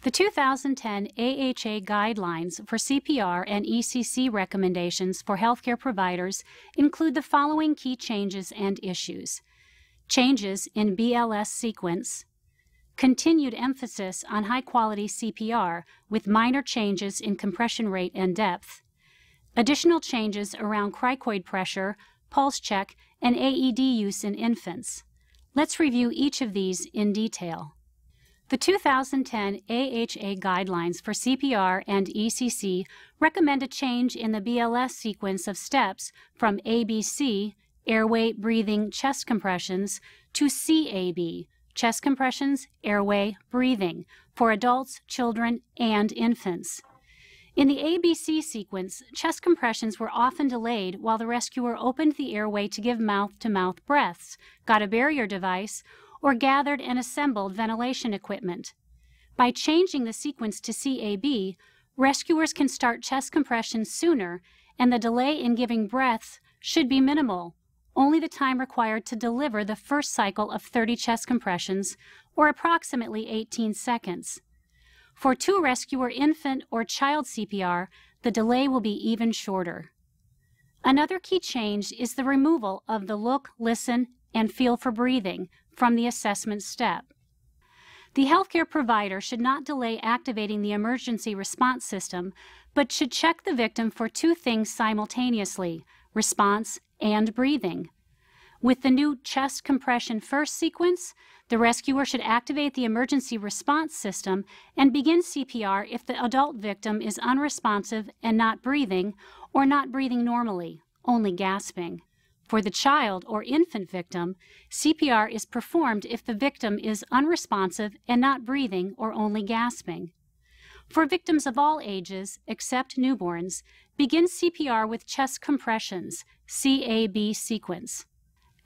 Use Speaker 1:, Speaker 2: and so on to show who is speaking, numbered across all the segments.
Speaker 1: The 2010 AHA Guidelines for CPR and ECC recommendations for healthcare providers include the following key changes and issues: changes in BLS sequence, continued emphasis on high-quality CPR with minor changes in compression rate and depth, additional changes around cricoid pressure, pulse check, and AED use in infants. Let's review each of these in detail. The 2010 AHA Guidelines for CPR and ECC recommend a change in the BLS sequence of steps from ABC, airway, breathing, chest compressions, to CAB, chest compressions, airway, breathing, for adults, children, and infants. In the ABC sequence, chest compressions were often delayed while the rescuer opened the airway to give mouth-to-mouth breaths, got a barrier device, or gathered and assembled ventilation equipment. By changing the sequence to CAB, rescuers can start chest compressions sooner, and the delay in giving breaths should be minimal, only the time required to deliver the first cycle of 30 chest compressions, or approximately 18 seconds. For two-rescuer infant or child CPR, the delay will be even shorter. Another key change is the removal of the look, listen, and feel for breathing from the assessment step. The healthcare provider should not delay activating the emergency response system, but should check the victim for two things simultaneously: response and breathing. With the new chest compression first sequence, the rescuer should activate the emergency response system and begin CPR if the adult victim is unresponsive and not breathing, or not breathing normally, only gasping. For the child or infant victim, CPR is performed if the victim is unresponsive and not breathing or only gasping. For victims of all ages, except newborns, begin CPR with chest compressions, CAB sequence.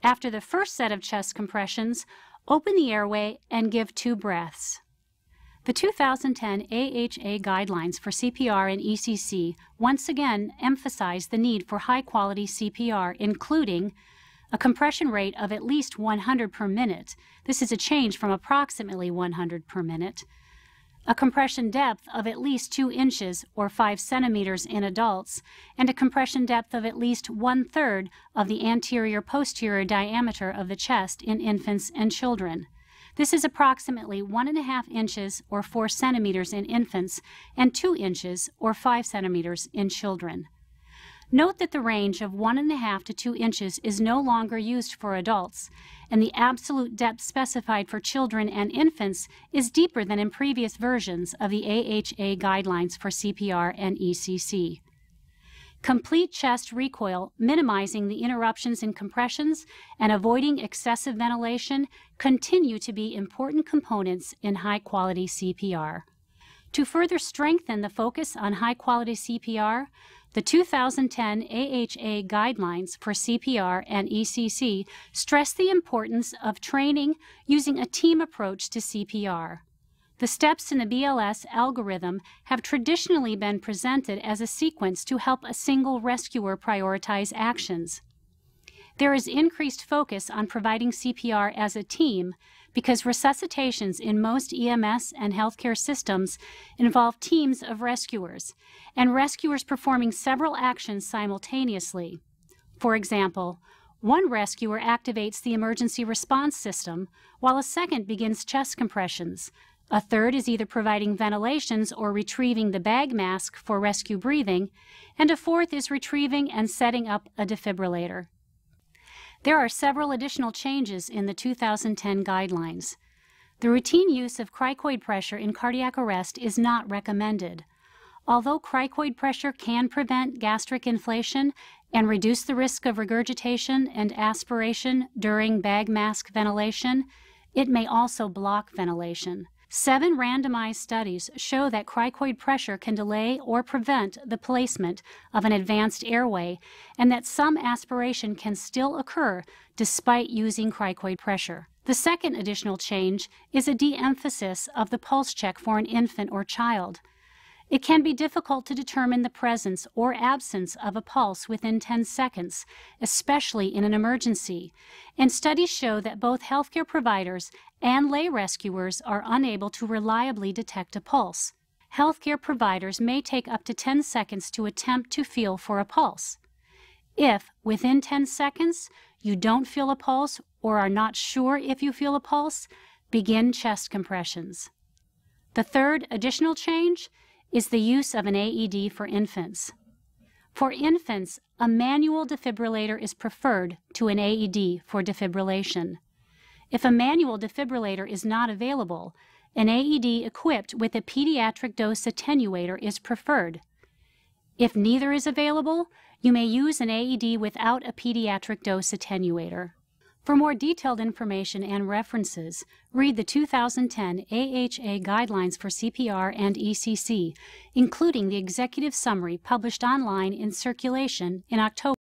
Speaker 1: After the first set of chest compressions, open the airway and give 2 breaths. The 2010 AHA Guidelines for CPR and ECC once again emphasize the need for high-quality CPR, including a compression rate of at least 100 per minute. This is a change from approximately 100 per minute. A compression depth of at least 2 inches or 5 centimeters in adults, and a compression depth of at least 1/3 of the anterior-posterior diameter of the chest in infants and children. This is approximately 1.5 inches or 4 centimeters in infants and 2 inches or 5 centimeters in children. Note that the range of 1.5 to 2 inches is no longer used for adults, and the absolute depth specified for children and infants is deeper than in previous versions of the AHA Guidelines for CPR and ECC. Complete chest recoil, minimizing the interruptions in compressions, and avoiding excessive ventilation continue to be important components in high-quality CPR. To further strengthen the focus on high-quality CPR, the 2010 AHA Guidelines for CPR and ECC stress the importance of training using a team approach to CPR. The steps in the BLS algorithm have traditionally been presented as a sequence to help a single rescuer prioritize actions. There is increased focus on providing CPR as a team because resuscitations in most EMS and healthcare systems involve teams of rescuers, and rescuers performing several actions simultaneously. For example, one rescuer activates the emergency response system, while a second begins chest compressions. A third is either providing ventilations or retrieving the bag mask for rescue breathing, and a fourth is retrieving and setting up a defibrillator. There are several additional changes in the 2010 guidelines. The routine use of cricoid pressure in cardiac arrest is not recommended. Although cricoid pressure can prevent gastric inflation and reduce the risk of regurgitation and aspiration during bag mask ventilation, it may also block ventilation. 7 randomized studies show that cricoid pressure can delay or prevent the placement of an advanced airway, and that some aspiration can still occur despite using cricoid pressure. The second additional change is a de-emphasis of the pulse check for an infant or child. It can be difficult to determine the presence or absence of a pulse within 10 seconds, especially in an emergency, and studies show that both healthcare providers and lay rescuers are unable to reliably detect a pulse. Healthcare providers may take up to 10 seconds to attempt to feel for a pulse. If, within 10 seconds, you don't feel a pulse or are not sure if you feel a pulse, begin chest compressions. The third additional change is the use of an AED for infants. For infants, a manual defibrillator is preferred to an AED for defibrillation. If a manual defibrillator is not available, an AED equipped with a pediatric dose attenuator is preferred. If neither is available, you may use an AED without a pediatric dose attenuator. For more detailed information and references, read the 2010 AHA Guidelines for CPR and ECC, including the executive summary published online in Circulation in October.